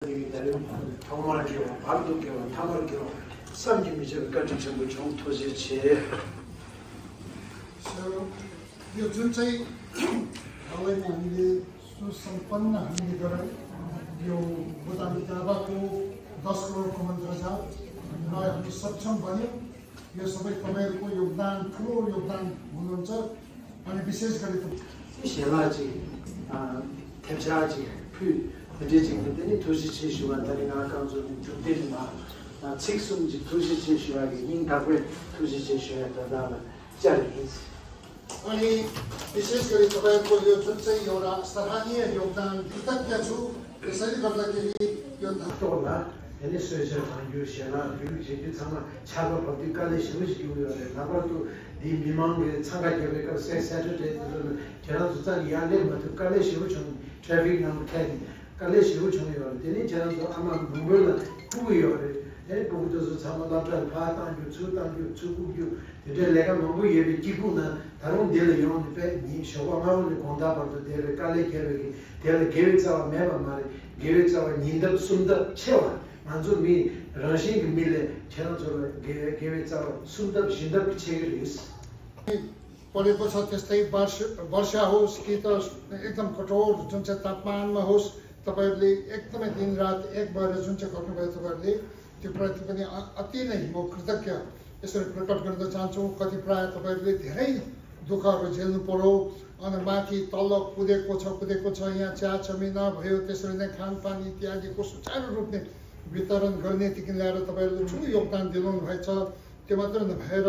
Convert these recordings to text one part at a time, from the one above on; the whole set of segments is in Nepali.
동물교, 발도교, 타월교, 쌈김이죠. 같은 전부 정토지체. So, यो जुन चाहिँ हालैमा हामीले सुसम्पन्न हामीले गरे यो भुटानी दावाको 10 करोडको मन्त्र छ र हामी सक्षम बन्यौँ यो सबै तपाईहरुको योगदान ठूलो योगदान हुनुहुन्छ अनि विशेष गरी शेलाजी 템차지 그 대지진들이 도시체 시간들이 나가서 주대마 책송지 도시체 시간이 인다고 도시체 시간에다가 자리했어. अनि विशेष गरी तपाईहरुको यो जुन चाहिँ एउटा सराहनीय योगदान कृतज्ञ छु यसैले गर्दाखेरि यो धातोला यसले सोचेर यो शेला बिउजिले छमा छागो पत्रिकाले शिवजीको नाबारको दि मिमाङले छागाकेको सेटरडे केरा जुता याले मतकाले शिवजङ traffic number 10 kalé shivu chungi yore, teni chana to ama mungol kugu yore, teni kugu tosu tsama labda paa tangyo, tsu tangyo, tsu kugyo, tete lega mungu yebe kiku na tarung dele yongi pe, ni showa mawu ni konda parto dele kalé kebe ki, dele gewe tsawa meba mare, gewe tsawa nindab sundab chewa, manzu mi rangshin ki mile chana to gewe tsawa sundab shindab ki chegir is. परेको छ त्यस्तै वर्षा होस् कि त एकदम कठोर जुन चाहिँ तापमानमा होस् तपाईहरुले एकदमै दिन रात एक भएर जुन चाहिँ गर्नुभयो तपाईहरुले त्यो प्रति पनि अति नै म कृतज्ञ यसरी प्रकट गर्न चाहन्छु कति प्राय तपाईहरुले धेरै दुःखहरु झेल्नु पर्यो अनि माथि तल्लो कुदेको छ यहाँ चिया चमिना भयो त्यसरी नै खानपान इत्यादिको सुचारू रूपले वितरण गर्नेदेखि ल्याएर तपाईहरुले ठूलो योगदान दिलाउनु भएछ त्यो मात्र नभएर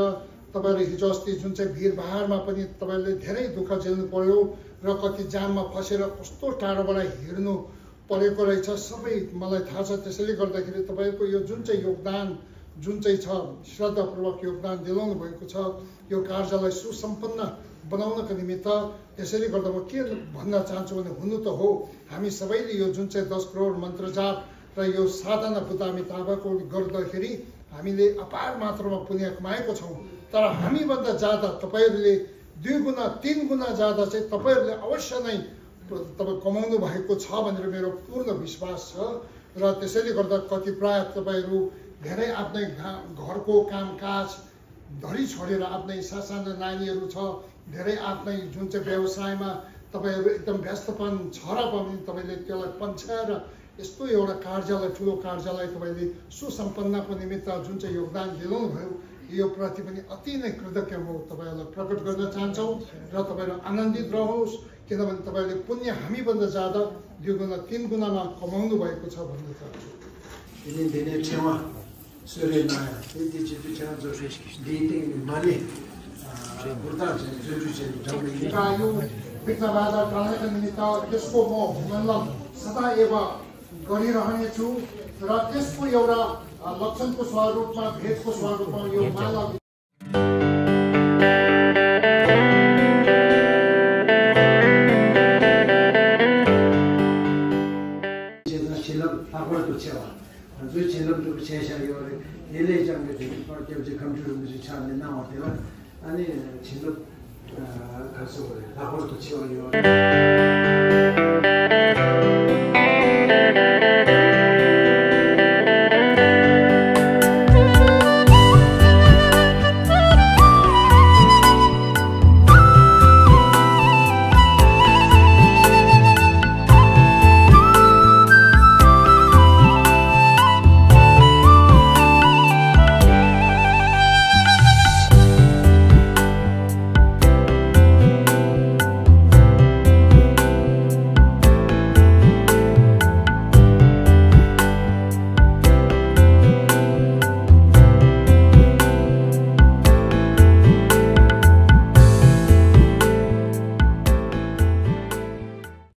तपाईहरु हिजो अस्ति जुन चाहिँ भिडभाडमा पनि तपाईहरुले धेरै दुःख झेल्नु पर्यो र कति जाममा फसेर कस्तो टाढोबाट हिँड्नु परेको रहेछ सबै मलाई थाहा छ त्यसैले गर्दाखेरि तपाईहरुको यो जुन चाहिँ योगदान जुन चाहिँ छ श्रद्धापूर्वक योगदान दिलाउनु भएको छ यो कार्यलाई सुसम्पन्न बनाउनको निमित्त त्यसैले गर्दा म के भन्न चाहन्छु भने हुनु त हो हामी सबैले यो जुन चाहिँ 10 करोड मन्त्र जाप र यो साधना भुटानी ताबाको गर्दाखेरि हामीले अपार मात्रामा पुण्य कमाएको छौं तर हामी भन्दा ज्यादा तपाईहरुले 2 गुना 3 गुना ज्यादा चाहिँ तपाईहरुले अवश्य नै तपाई कमाउनु भएको छ भनेर मेरो पूर्ण विश्वास छ र त्यसैले गर्दा कति प्राय तपाईहरु धेरै आफ्नै घरको कामकाज धरी छोडेर आफ्नै सासाना नानीहरु छ धेरै आफ्नै जुन चाहिँ व्यवसायमा तपाईहरु एकदम व्यस्तपन छ र पनि तपाईले त्यसलाई पन्छाएर यस्तो एउटा कार्यलाई ठूलो कार्यलाई तपाईले सुसम्पन्नको निमित्त जुन चाहिँ योगदान दिलाउनु भयो यो प्रति पनि अति नै कृतज्ञ म तपाईहरुलाई प्रकट गर्न चाहन्छु र तपाईहरु आनन्दित रहनुहोस् किनभने तपाईले पुण्य हामी भन्दा ज्यादा 2 गुना 3 गुनामा कमाउनु भएको छ भन्न चाहन्छु दिने छेवा सुरेना यति चाहिँ छेवा जोसे दिटिङ माले बुर्ता चाहिँ यो विघ्नबाधा टाल्नका निमित्त त्यसको म मनन सदैव गरिरहने छु र त्यसको एउटा लक्षणको स्वरूपमा भेदको स्वरूपमा यो माला जो चेलब जो छेशा यो यसले चाहिँ त्यो कम्प्युटर छान्ने नआउँथ्यो अनि छिलो खर्च गरे राखो त छ यो